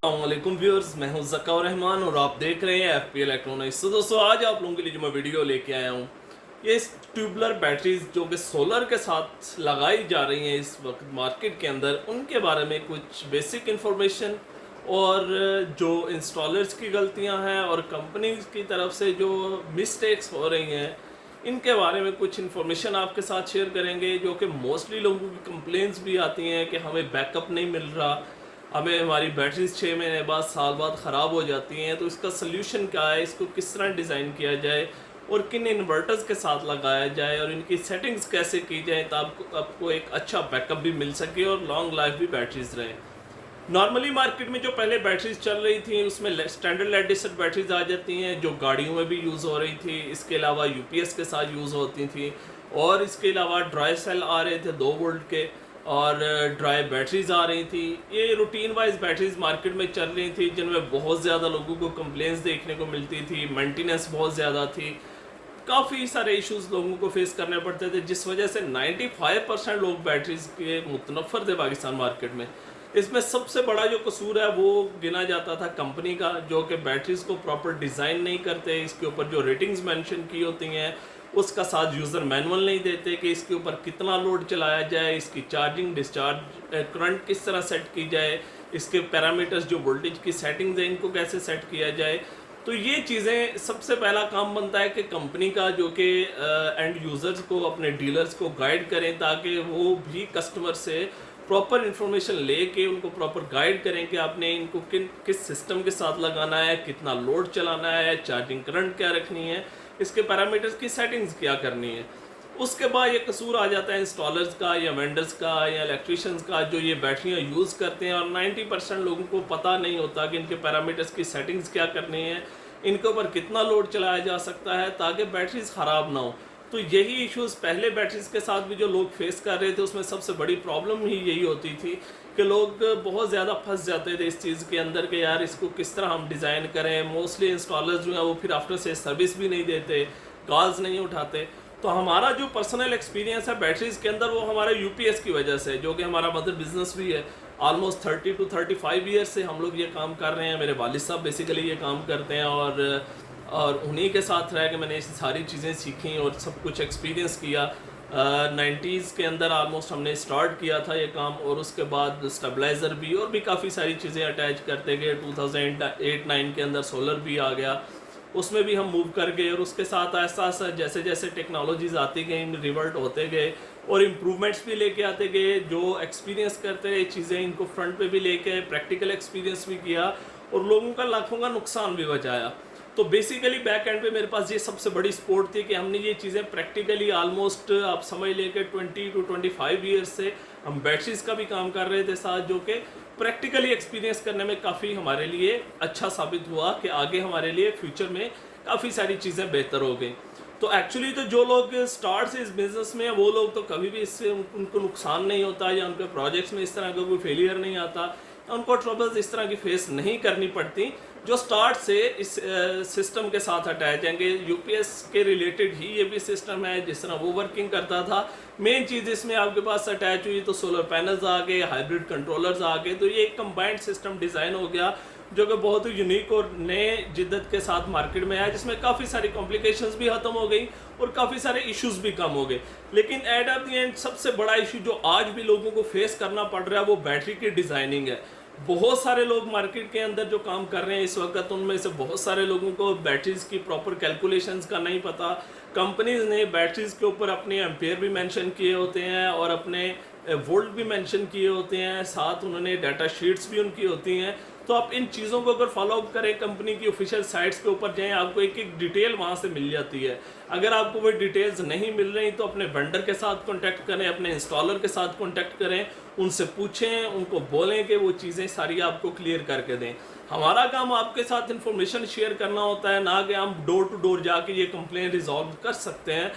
अस्सलामुअलैकुम व्यूअर्स, मैं हूं ज़क्का रहमान और आप देख रहे हैं एफपी इलेक्ट्रॉनिक्स। तो दोस्तों, आज आप लोगों के लिए जो मैं वीडियो लेके आया हूं, ये ट्यूबलर बैटरीज जो कि सोलर के साथ लगाई जा रही हैं इस वक्त मार्केट के अंदर, उनके बारे में कुछ बेसिक इन्फॉर्मेशन और जो इंस्टॉलर्स की गलतियां हैं और कंपनीज की तरफ से जो मिस्टेक्स हो रही हैं, इनके बारे में कुछ इन्फॉर्मेशन आपके साथ शेयर करेंगे। जो कि मोस्टली लोगों की कंप्लेंट्स भी आती हैं कि हमें बैकअप नहीं मिल रहा, हमें हमारी बैटरीज 6 महीने बाद साल बाद ख़राब हो जाती हैं। तो इसका सल्यूशन क्या है, इसको किस तरह डिज़ाइन किया जाए और किन इन्वर्टर्स के साथ लगाया जाए और इनकी सेटिंग्स कैसे की जाए ताकि आपको एक अच्छा बैकअप भी मिल सके और लॉन्ग लाइफ भी बैटरीज रहे। नॉर्मली मार्केट में जो पहले बैटरीज चल रही थी उसमें स्टैंडर्ड लेड एसिड बैटरीज आ जाती हैं जो गाड़ियों में भी यूज़ हो रही थी। इसके अलावा यूपीएस के साथ यूज़ होती थी और इसके अलावा ड्राई सेल आ रहे थे 2 वोल्ट के और ड्राई बैटरीज आ रही थी। ये रूटीन वाइज बैटरीज मार्केट में चल रही थी जिनमें बहुत ज़्यादा लोगों को कंप्लेंट्स देखने को मिलती थी, मेंटेनेंस बहुत ज़्यादा थी, काफ़ी सारे इश्यूज लोगों को फेस करने पड़ते थे, जिस वजह से 95% लोग बैटरीज के मुतनफ़र थे पाकिस्तान मार्केट में। इसमें सबसे बड़ा जो कसूर है वो गिना जाता था कंपनी का, जो कि बैटरीज को प्रॉपर डिज़ाइन नहीं करते। इसके ऊपर जो रेटिंग्स मेंशन की होती हैं उसका साथ यूज़र मैनुअल नहीं देते कि इसके ऊपर कितना लोड चलाया जाए, इसकी चार्जिंग डिस्चार्ज करंट किस तरह सेट की जाए, इसके पैरामीटर्स जो वोल्टेज की सेटिंग्स है इनको कैसे सेट किया जाए। तो ये चीज़ें सबसे पहला काम बनता है कि कंपनी का, जो कि एंड यूज़र्स को, अपने डीलर्स को गाइड करें ताकि वो भी कस्टमर से प्रॉपर इन्फॉर्मेशन लेके उनको प्रॉपर गाइड करें कि आपने इनको किस सिस्टम के साथ लगाना है, कितना लोड चलाना है, चार्जिंग करंट क्या रखनी है, इसके पैरामीटर्स की सेटिंग्स क्या करनी है। उसके बाद ये कसूर आ जाता है इंस्टॉलर्स का या वेंडर्स का या इलेक्ट्रिशियंस का जो ये बैटरियाँ यूज़ करते हैं, और 90% लोगों को पता नहीं होता कि इनके पैरामीटर्स की सेटिंग्स क्या करनी है, इनके ऊपर कितना लोड चलाया जा सकता है ताकि बैटरीज ख़राब ना हो। तो यही इश्यूज़ पहले बैटरीज के साथ भी जो लोग फेस कर रहे थे उसमें सबसे बड़ी प्रॉब्लम ही यही होती थी कि लोग बहुत ज़्यादा फंस जाते थे इस चीज़ के अंदर कि यार इसको किस तरह हम डिज़ाइन करें। मोस्टली इंस्टॉलर्स जो हैं वो फिर आफ्टर से सर्विस भी नहीं देते, कॉल्स नहीं उठाते। तो हमारा जो पर्सनल एक्सपीरियंस है बैटरीज के अंदर वो हमारे यूपीएस की वजह से, जो कि हमारा मदर बिजनेस भी है, ऑलमोस्ट 30 to 35 ईयर्स से हम लोग ये काम कर रहे हैं। मेरे वालिद साहब बेसिकली ये काम करते हैं और उन्हीं के साथ रह के मैंने ये सारी चीज़ें सीखी और सब कुछ एक्सपीरियंस किया। 90s के अंदर ऑलमोस्ट हमने स्टार्ट किया था ये काम, और उसके बाद स्टेबलाइज़र भी और भी काफ़ी सारी चीज़ें अटैच करते गए। 2008-9 के अंदर सोलर भी आ गया, उसमें भी हम मूव कर गए, और उसके साथ ऐसा जैसे जैसे टेक्नोलॉजीज़ आती गई रिवर्ट होते गए और इम्प्रूवमेंट्स भी लेके आते गए। जो एक्सपीरियंस करते रहे चीज़ें इनको फ्रंट पे भी लेके प्रैक्टिकल एक्सपीरियंस भी किया और लोगों का लाखों का नुकसान भी बचाया। तो बेसिकली बैक एंड पे मेरे पास ये सबसे बड़ी सपोर्ट थी कि हमने ये चीज़ें प्रैक्टिकली ऑलमोस्ट आप समझ लेके 20 to 25 ईयर्स से हम बैटरीज का भी काम कर रहे थे साथ, जो कि प्रैक्टिकली एक्सपीरियंस करने में काफ़ी हमारे लिए अच्छा साबित हुआ कि आगे हमारे लिए फ्यूचर में काफ़ी सारी चीज़ें बेहतर हो गई। तो एक्चुअली तो जो लोग स्टार्ट से इस बिज़नेस में हैं वो लोग तो कभी भी इससे उनको नुकसान नहीं होता या उनके प्रोजेक्ट्स में इस तरह का कोई फेलियर नहीं आता, उनको ट्रबल्स इस तरह की फेस नहीं करनी पड़ती जो स्टार्ट से इस सिस्टम के साथ अटैच हैं। यूपीएस के रिलेटेड ही ये भी सिस्टम है जिस तरह वो वर्किंग करता था। मेन चीज़ इसमें आपके पास अटैच हुई तो सोलर पैनल्स आ गए, हाइब्रिड कंट्रोलर्स आ गए, तो ये एक कंबाइंड सिस्टम डिज़ाइन हो गया जो कि बहुत ही यूनिक और नए जिद्दत के साथ मार्केट में आया, जिसमें काफ़ी सारी कॉम्प्लिकेशंस भी ख़त्म हो गई और काफ़ी सारे इश्यूज़ भी कम हो गए। लेकिन एट ऑफ द एंड सबसे बड़ा इशू जो आज भी लोगों को फेस करना पड़ रहा है वो बैटरी की डिज़ाइनिंग है। बहुत सारे लोग मार्केट के अंदर जो काम कर रहे हैं इस वक्त, उनमें से बहुत सारे लोगों को बैटरीज की प्रॉपर कैलकुलेशंस का नहीं पता। कंपनीज ने बैटरीज के ऊपर अपने एम्पेयर भी मेंशन किए होते हैं और अपने वोल्ट भी मेंशन किए होते हैं, साथ उन्होंने डाटा शीट्स भी उनकी होती हैं। तो आप इन चीज़ों को अगर फॉलो अप करें, कंपनी की ऑफिशियल साइट्स के ऊपर जाएं, आपको एक एक डिटेल वहाँ से मिल जाती है। अगर आपको वो डिटेल्स नहीं मिल रही तो अपने वेंडर के साथ कांटेक्ट करें, अपने इंस्टॉलर के साथ कांटेक्ट करें, उनसे पूछें, उनको बोलें कि वो चीज़ें सारी आपको क्लियर करके दें। हमारा काम आपके साथ इन्फॉर्मेशन शेयर करना होता है, ना कि हम डोर टू डोर जाके ये कंप्लेन रिजॉल्व कर सकते हैं।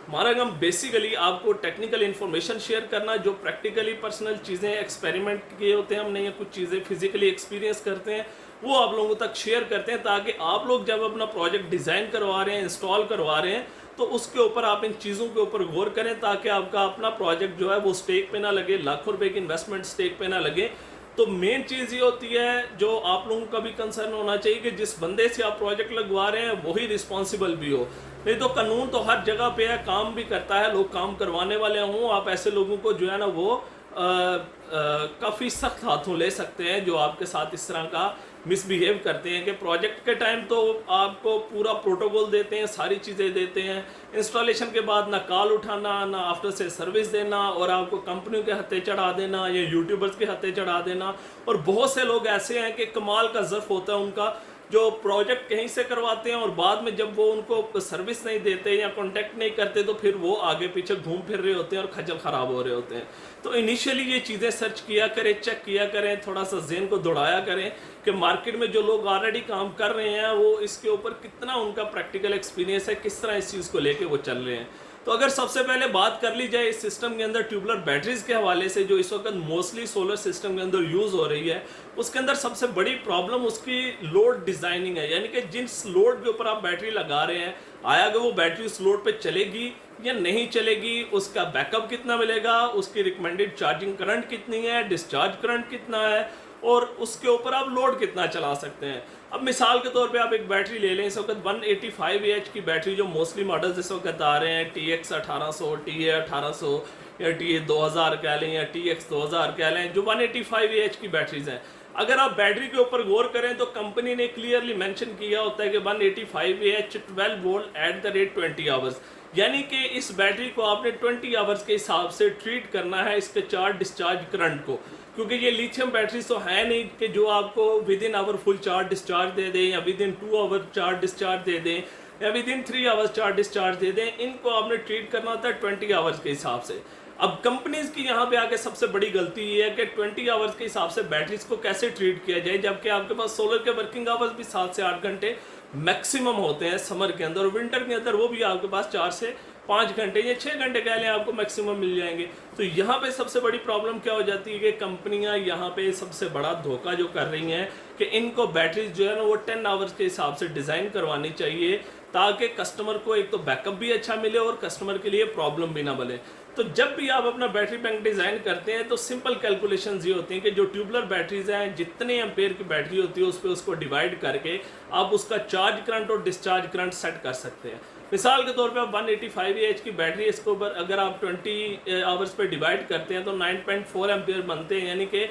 हमारा काम बेसिकली आपको टेक्निकल इन्फॉर्मेशन शेयर करना, जो प्रैक्टिकली पर्सनल चीज़ें एक्सपेरिमेंट किए होते हैं हमने या कुछ चीज़ें फिजिकली एक्सपीरियंस करते हैं वो आप लोगों तक शेयर करते हैं, ताकि आप लोग जब अपना प्रोजेक्ट डिज़ाइन करवा रहे हैं, इंस्टॉल करवा रहे हैं, तो उसके ऊपर आप इन चीज़ों के ऊपर गौर करें ताकि आपका अपना प्रोजेक्ट जो है वो स्टेक पे ना लगे, लाखों रुपए की इन्वेस्टमेंट स्टेक पे ना लगे। तो मेन चीज़ ये होती है जो आप लोगों का भी कंसर्न होना चाहिए कि जिस बंदे से आप प्रोजेक्ट लगवा रहे हैं वही रिस्पॉन्सिबल भी हो। नहीं तो कानून तो हर जगह पे है, काम भी करता है, लोग काम करवाने वाले हों, आप ऐसे लोगों को जो है ना वो काफ़ी सख्त हाथों ले सकते हैं जो आपके साथ इस तरह का मिसबिहेव करते हैं कि प्रोजेक्ट के टाइम तो आपको पूरा प्रोटोकॉल देते हैं, सारी चीज़ें देते हैं, इंस्टॉलेशन के बाद ना कॉल उठाना ना आफ्टर से सर्विस देना और आपको कंपनियों के हत्थे चढ़ा देना या यूट्यूबर्स के हत्थे चढ़ा देना। और बहुत से लोग ऐसे हैं कि कमाल का ज़र्फ होता है उनका, जो प्रोजेक्ट कहीं से करवाते हैं और बाद में जब वो उनको सर्विस नहीं देते या कांटेक्ट नहीं करते तो फिर वो आगे पीछे घूम फिर रहे होते हैं और खजल ख़राब हो रहे होते हैं। तो इनिशियली ये चीज़ें सर्च किया करें, चेक किया करें, थोड़ा सा ज़हन को दौड़ाया करें कि मार्केट में जो लोग ऑलरेडी काम कर रहे हैं वो इसके ऊपर कितना उनका प्रैक्टिकल एक्सपीरियंस है, किस तरह इस चीज़ को लेके वो चल रहे हैं। तो अगर सबसे पहले बात कर ली जाए इस सिस्टम के अंदर ट्यूबलर बैटरीज के हवाले से जो इस वक्त मोस्टली सोलर सिस्टम के अंदर यूज़ हो रही है, उसके अंदर सबसे बड़ी प्रॉब्लम उसकी लोड डिज़ाइनिंग है। यानी कि जिस लोड के ऊपर आप बैटरी लगा रहे हैं, आया कि वो बैटरी उस लोड पे चलेगी या नहीं चलेगी, उसका बैकअप कितना मिलेगा, उसकी रिकमेंडेड चार्जिंग करंट कितनी है, डिस्चार्ज करंट कितना है और उसके ऊपर आप लोड कितना चला सकते हैं। अब मिसाल के तौर पे आप एक बैटरी ले लें, इस वक्त 185 AH की बैटरी जो मोस्टली मॉडल्स इस वक्त आ रहे हैं, TX 1800, TA 1800 या TA 2000 कह लें या TX 2000 कह लें, जो 185 AH की बैटरीज हैं। अगर आप बैटरी के ऊपर गौर करें तो कंपनी ने क्लियरली मेंशन किया होता है कि 185 AH 12 volt at the rate 20 hours, यानी कि इस बैटरी को आपने 20 आवर्स के हिसाब से ट्रीट करना है इसके चार्ज डिस्चार्ज करंट को, क्योंकि ये लिथियम बैटरीज तो है नहीं कि जो आपको within hour full charge discharge दे दें या within 2 hour charge discharge दे दें या within 3 hours charge discharge दे दें। इनको आपने ट्रीट करना होता है 20 आवर्स के हिसाब से। अब कंपनीज की यहाँ पे आके सबसे बड़ी गलती ये है कि 20 आवर्स के हिसाब से बैटरीज को कैसे ट्रीट किया जाए, जबकि आपके पास सोलर के वर्किंग आवर्स भी 7 से 8 घंटे मैक्सिमम होते हैं समर के अंदर, और विंटर के अंदर वो भी आपके पास 4 से 5 घंटे या 6 घंटे कह लें आपको मैक्सिमम मिल जाएंगे। तो यहाँ पे सबसे बड़ी प्रॉब्लम क्या हो जाती है कि कंपनियाँ यहाँ पे सबसे बड़ा धोखा जो कर रही हैं कि इनको बैटरीज जो है ना वो 10 आवर्स के हिसाब से डिज़ाइन करवानी चाहिए ताकि कस्टमर को एक तो बैकअप भी अच्छा मिले और कस्टमर के लिए प्रॉब्लम भी ना बने। तो जब भी आप अपना बैटरी बैंक डिज़ाइन करते हैं तो सिंपल कैलकुलेशंस ये होती हैं कि जो ट्यूबलर बैटरीज हैं, जितने एम्पेयर की बैटरी होती है उस पर उसको डिवाइड करके आप उसका चार्ज करंट और डिस्चार्ज करंट सेट कर सकते हैं। मिसाल के तौर पे आप 185 AH की बैटरी इसके ऊपर अगर आप 20 आवर्स पे डिवाइड करते हैं तो 9.4 एम्पियर बनते हैं, यानी कि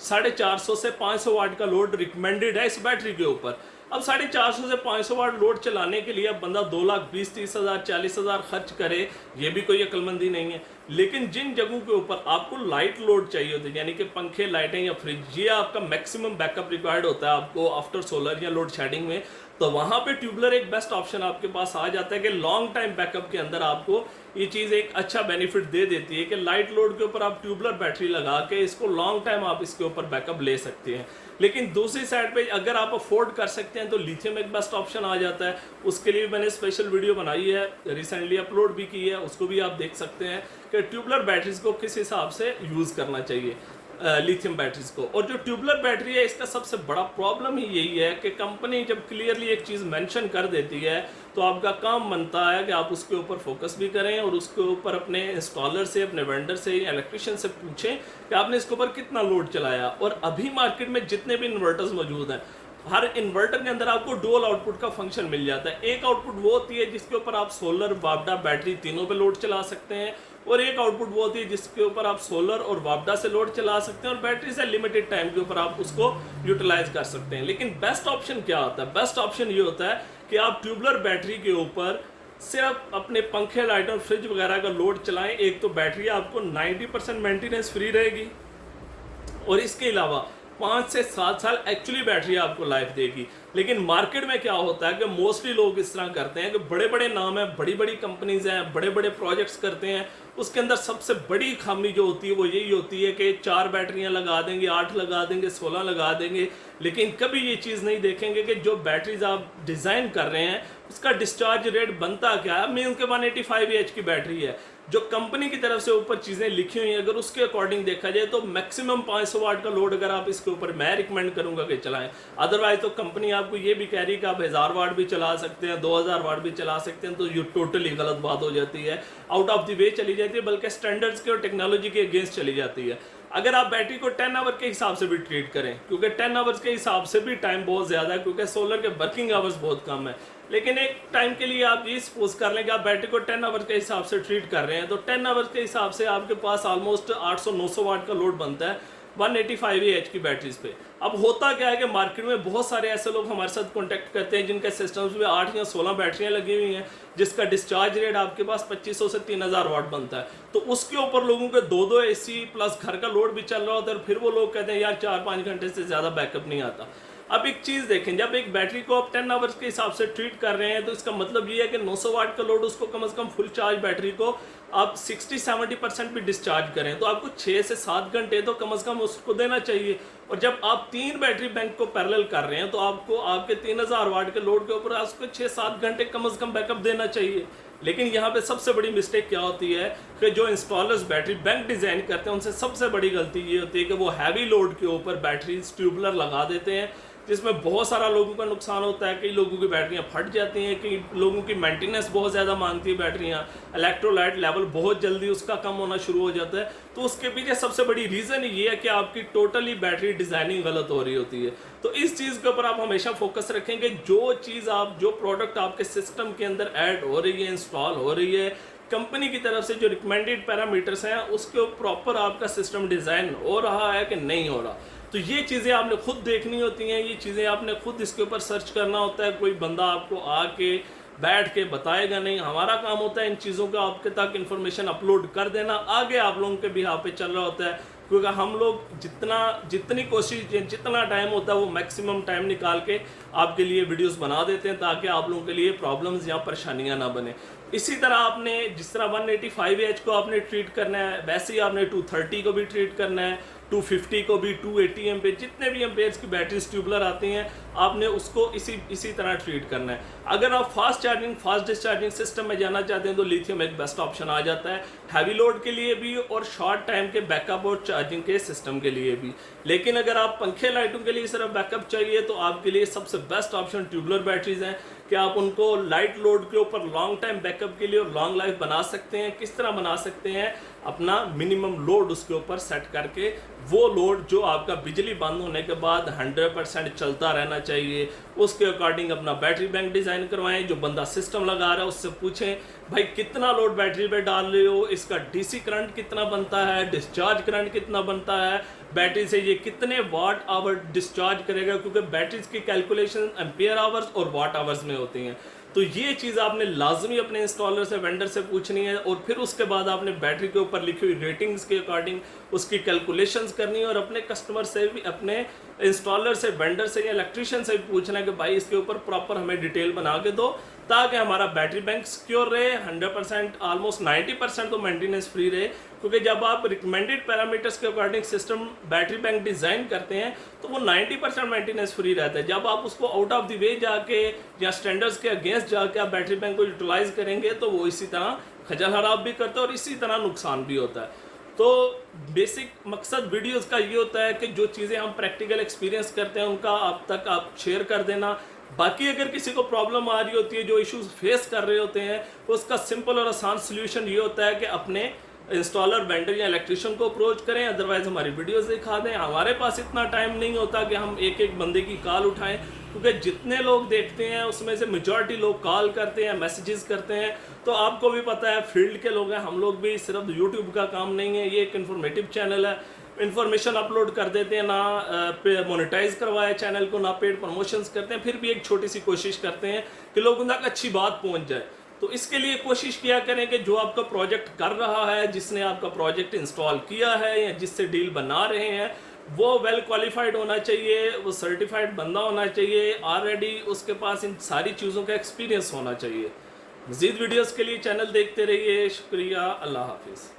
450 से 500 वाट का लोड रिकमेंडेड है इस बैटरी के ऊपर। अब 450 से 500 वाट लोड चलाने के लिए अब बंदा 2,20,30,000 40,000 खर्च करे, ये भी कोई अक्लमंदी नहीं है। लेकिन जिन जगहों के ऊपर आपको लाइट लोड चाहिए होती है, यानी कि पंखे, लाइटें या फ्रिज, ये आपका मैक्सिमम बैकअप रिक्वायर्ड होता है आपको आफ्टर सोलर या लोड शेडिंग में, तो वहाँ पे ट्यूबलर एक बेस्ट ऑप्शन आपके पास आ जाता है कि लॉन्ग टाइम बैकअप के अंदर आपको ये चीज़ एक अच्छा बेनिफिट दे देती है कि लाइट लोड के ऊपर आप ट्यूबलर बैटरी लगा के इसको लॉन्ग टाइम आप इसके ऊपर बैकअप ले सकते हैं। लेकिन दूसरी साइड पे अगर आप अफोर्ड कर सकते हैं तो लिथियम एक बेस्ट ऑप्शन आ जाता है। उसके लिए मैंने स्पेशल वीडियो बनाई है, रिसेंटली अपलोड भी की है, उसको भी आप देख सकते हैं कि ट्यूबलर बैटरीज को किस हिसाब से यूज़ करना चाहिए लिथियम बैटरीज को। और जो ट्यूबलर बैटरी है इसका सबसे बड़ा प्रॉब्लम ही यही है कि कंपनी जब क्लियरली एक चीज़ मेंशन कर देती है तो आपका काम बनता है कि आप उसके ऊपर फोकस भी करें और उसके ऊपर अपने इंस्टॉलर से, अपने वेंडर से या इलेक्ट्रिशियन से पूछें कि आपने इसके ऊपर कितना लोड चलाया। और अभी मार्केट में जितने भी इन्वर्टर्स मौजूद हैं, हर इन्वर्टर के अंदर आपको डुअल आउटपुट का फंक्शन मिल जाता है। एक आउटपुट वो होती है जिसके ऊपर आप सोलर, वापडा, बैटरी तीनों पे लोड चला सकते हैं, और एक आउटपुट वो होती है जिसके ऊपर आप सोलर और वापडा से लोड चला सकते हैं और बैटरी से लिमिटेड टाइम के ऊपर आप उसको यूटिलाइज कर सकते हैं। लेकिन बेस्ट ऑप्शन क्या होता है? बेस्ट ऑप्शन ये होता है कि आप ट्यूबलर बैटरी के ऊपर सिर्फ अपने पंखे, लाइट और फ्रिज वगैरह का लोड चलाएं। एक तो बैटरी आपको 90% मेंटेनेंस फ्री रहेगी और इसके अलावा 5 से 7 साल एक्चुअली बैटरी आपको लाइफ देगी। लेकिन मार्केट में क्या होता है कि मोस्टली लोग इस तरह करते हैं कि बड़े बड़े नाम हैं, बड़ी बड़ी कंपनीज हैं, बड़े बड़े प्रोजेक्ट्स करते हैं, उसके अंदर सबसे बड़ी खामी जो होती है वो यही होती है कि 4 बैटरियां लगा देंगे, 8 लगा देंगे, 16 लगा देंगे, लेकिन कभी ये चीज़ नहीं देखेंगे कि जो बैटरीज आप डिज़ाइन कर रहे हैं उसका डिस्चार्ज रेट बनता क्या है। मीन के 185 AH की बैटरी है, जो कंपनी की तरफ से ऊपर चीज़ें लिखी हुई हैं, अगर उसके अकॉर्डिंग देखा जाए तो मैक्सिमम 500 वाट का लोड अगर आप इसके ऊपर, मैं रिकमेंड करूंगा कि चलाएं। अदरवाइज तो कंपनी आपको ये भी कह रही है कि आप 1000 वाट भी चला सकते हैं, 2000 वाट भी चला सकते हैं, तो ये टोटली गलत बात हो जाती है, आउट ऑफ द वे चली जाती है, बल्कि स्टैंडर्ड्स के और टेक्नोलॉजी के अगेंस्ट चली जाती है। अगर आप बैटरी को 10 आवर के हिसाब से भी ट्रीट करें, क्योंकि 10 आवर्स के हिसाब से भी टाइम बहुत ज़्यादा है, क्योंकि सोलर के वर्किंग आवर्स बहुत कम है। लेकिन एक टाइम के लिए आप ये सपोज कर लें कि आप बैटरी को 10 आवर्स के हिसाब से ट्रीट कर रहे हैं, तो 10 आवर्स के हिसाब से आपके पास ऑलमोस्ट 800-900 वाट का लोड बनता है 185 एच की बैटरीज पे। अब होता क्या है कि मार्केट में बहुत सारे ऐसे लोग हमारे साथ कांटेक्ट करते हैं जिनके सिस्टम्स में 8 या 16 बैटरियां लगी हुई हैं, जिसका डिस्चार्ज रेट आपके पास 2500 से 3000 वाट बनता है। तो उसके ऊपर लोगों के 2-2 एसी प्लस घर का लोड भी चल रहा होता है, और फिर वो लोग कहते हैं यार 4-5 घंटे से ज़्यादा बैकअप नहीं आता। अब एक चीज़ देखें, जब एक बैटरी को आप 10 आवर्स के हिसाब से ट्रीट कर रहे हैं, तो इसका मतलब ये है कि 900 वाट का लोड उसको कम से कम फुल चार्ज बैटरी को आप 60-70% भी डिस्चार्ज करें, तो आपको 6 से 7 घंटे तो कम से कम उसको देना चाहिए। और जब आप 3 बैटरी बैंक को पैरेलल कर रहे हैं, तो आपको आपके 3000 वाट के लोड के ऊपर आपको 6-7 घंटे कम से कम बैकअप देना चाहिए। लेकिन यहाँ पे सबसे बड़ी मिस्टेक क्या होती है कि जो इंस्टॉलर्स बैटरी बैंक डिज़ाइन करते हैं, उनसे सबसे बड़ी गलती ये होती है कि वो हैवी लोड के ऊपर बैटरीज ट्यूबुलर लगा देते हैं, जिसमें बहुत सारा लोगों का नुकसान होता है। कई लोगों की बैटरियां फट जाती हैं, कई लोगों की मेंटेनेंस बहुत ज़्यादा मांगती है बैटरियां, इलेक्ट्रोलाइट लेवल बहुत जल्दी उसका कम होना शुरू हो जाता है। तो उसके पीछे सबसे बड़ी रीज़न ये है कि आपकी टोटली बैटरी डिज़ाइनिंग गलत हो रही होती है। तो इस चीज़ के ऊपर आप हमेशा फोकस रखेंगे, जो प्रोडक्ट आपके सिस्टम के अंदर ऐड हो रही है, इंस्टॉल हो रही है, कंपनी की तरफ से जो रिकमेंडेड पैरामीटर्स हैं, उसके प्रॉपर आपका सिस्टम डिज़ाइन हो रहा है कि नहीं हो रहा। तो ये चीज़ें आपने खुद देखनी होती हैं, ये चीज़ें आपने खुद इसके ऊपर सर्च करना होता है। कोई बंदा आपको आके बैठ के बताएगा नहीं। हमारा काम होता है इन चीज़ों का आपके तक इन्फॉर्मेशन अपलोड कर देना, आगे आप लोगों के भी यहाँ पे चल रहा होता है, क्योंकि हम लोग जितनी कोशिश, जितना टाइम होता है वो मैक्सिमम टाइम निकाल के आपके लिए वीडियोस बना देते हैं, ताकि आप लोगों के लिए प्रॉब्लम्स या परेशानियां ना बने। इसी तरह आपने जिस तरह 185 एच को आपने ट्रीट करना है, वैसे ही आपने 230 को भी ट्रीट करना है, 250 को भी, 280 एम्पेयर, जितने भी एम्पेयर्स की बैटरीज ट्यूबुलर आती हैं, आपने उसको इसी तरह ट्रीट करना है। अगर आप फास्ट डिस्चार्जिंग सिस्टम में जाना चाहते हैं, तो लिथियम एक बेस्ट ऑप्शन आ जाता है, हैवी लोड के लिए भी और शॉर्ट टाइम के बैकअप और चार्जिंग के सिस्टम के लिए भी। लेकिन अगर आप पंखे लाइटों के लिए सिर्फ बैकअप चाहिए, तो आपके लिए सबसे बेस्ट ऑप्शन ट्यूबुलर बैटरीज हैं, कि आप उनको लाइट लोड के ऊपर लॉन्ग टाइम बैकअप के लिए और लॉन्ग लाइफ बना सकते हैं। किस तरह बना सकते हैं? अपना मिनिमम लोड उसके ऊपर सेट करके, वो लोड जो आपका बिजली बंद होने के बाद 100% चलता रहना चाहिए, उसके अकॉर्डिंग अपना बैटरी बैंक डिज़ाइन करवाएं। जो बंदा सिस्टम लगा रहा है उससे पूछें भाई कितना लोड बैटरी पे डाल रहे हो, इसका डीसी करंट कितना बनता है, डिस्चार्ज करंट कितना बनता है, बैटरी से ये कितने वाट आवर डिस्चार्ज करेगा, क्योंकि बैटरीज की कैलकुलेशन एम्पियर आवर्स और वाट आवर्स में होती हैं। तो ये चीज़ आपने लाजमी अपने इंस्टॉलर से, वेंडर से पूछनी है, और फिर उसके बाद आपने बैटरी के ऊपर लिखी हुई रेटिंग्स के अकॉर्डिंग उसकी कैलकुलेशंस करनी है, और अपने कस्टमर से भी, अपने इंस्टॉलर से, वेंडर से या इलेक्ट्रीशियन से भी पूछना है कि भाई इसके ऊपर प्रॉपर हमें डिटेल बना के दो, ताकि हमारा बैटरी बैंक सिक्योर रहे, 100%, ऑलमोस्ट 90% तो मेंटेनेंस फ्री रहे। क्योंकि जब आप रिकमेंडेड पैरामीटर्स के according system battery bank design करते हैं, तो वो 90% मेंटेनेंस फ्री रहता है। जब आप उसको आउट ऑफ द वे जाके या स्टैंडर्ड्स के अगेंस्ट जाके आप बैटरी बैंक को यूटिलाइज करेंगे, तो वो इसी तरह खजल खराब भी करता है और इसी तरह नुकसान भी होता है। तो बेसिक मकसद वीडियोस का ये होता है कि जो चीज़ें हम प्रैक्टिकल एक्सपीरियंस करते हैं उनका आप तक आप शेयर कर देना। बाकी अगर किसी को प्रॉब्लम आ रही होती है, जो इश्यूज फेस कर रहे होते हैं, तो उसका सिंपल और आसान सोल्यूशन ये होता है कि अपने इंस्टॉलर, वेंडर या इलेक्ट्रिशियन को अप्रोच करें, अदरवाइज हमारी वीडियोस दिखा दें। हमारे पास इतना टाइम नहीं होता कि हम एक एक बंदे की कॉल उठाएं, क्योंकि जितने लोग देखते हैं उसमें से मेजॉरिटी लोग कॉल करते हैं, मैसेजेस करते हैं। तो आपको भी पता है, फील्ड के लोग हैं, हम लोग भी, सिर्फ यूट्यूब का काम नहीं है, ये एक इन्फॉर्मेटिव चैनल है। इन्फॉर्मेशन अपलोड कर देते हैं, ना मोनेटाइज करवाए चैनल को, ना पेड प्रमोशंस करते हैं, फिर भी एक छोटी सी कोशिश करते हैं कि लोगों तक अच्छी बात पहुंच जाए। तो इसके लिए कोशिश किया करें कि जो आपका प्रोजेक्ट कर रहा है, जिसने आपका प्रोजेक्ट इंस्टॉल किया है या जिससे डील बना रहे हैं, वो वेल क्वालिफाइड होना चाहिए, वो सर्टिफाइड बंदा होना चाहिए, ऑलरेडी उसके पास इन सारी चीज़ों का एक्सपीरियंस होना चाहिए। मज़ीद वीडियोस के लिए चैनल देखते रहिए। शुक्रिया, अल्लाह हाफिज़।